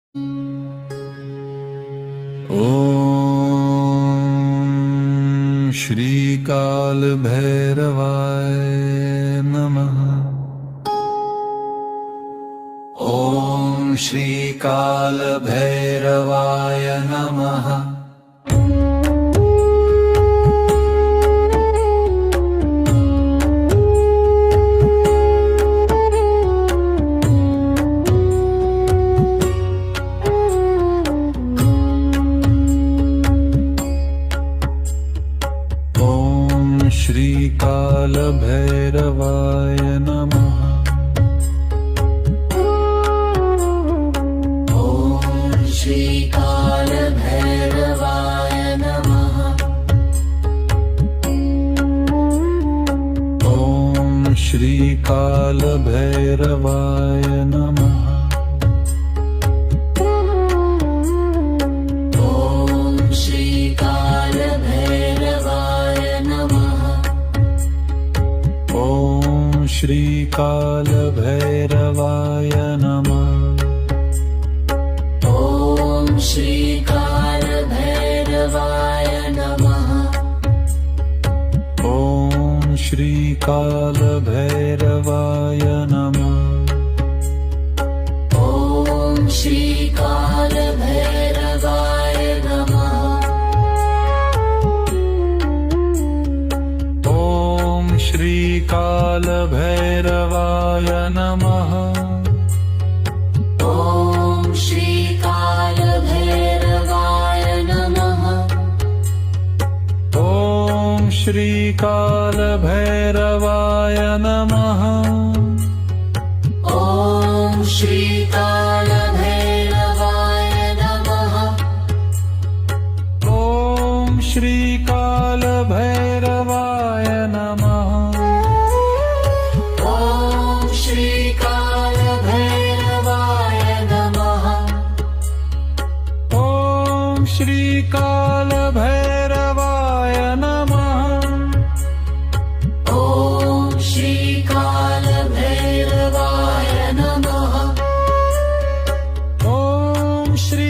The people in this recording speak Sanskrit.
ॐ श्रीकालभैरवाय नमः। ॐ श्रीकालभैरवाय नमः। श्रीकालभैरवाय नमः। ॐ श्रीकालभैरवाय नमः। ॐ श्रीकालभैरवाय नमः। ॐ श्रीकालभैरवाय नमः। ॐ श्रीकालभैरवाय नमः। ॐ श्रीकालभैरवाय नमः। ॐ श्रीकालभैरवाय नमः। ॐ श्रीकालभैरवाय नमः। ॐ श्रीकालभैरवाय नमः। ॐ श्रीकालभैरवाय नमः। ॐ श्रीकालभैरवाय नमः। ॐ श्रीकालभैरवाय नमः। ॐ श्रीकालभैरवाय नमः। ॐ श्रीकालभैरवाय नमः। ॐ श्रीकालभैरवाय नमः। ॐ श्रीकालभैरवाय नमः। ॐ श्री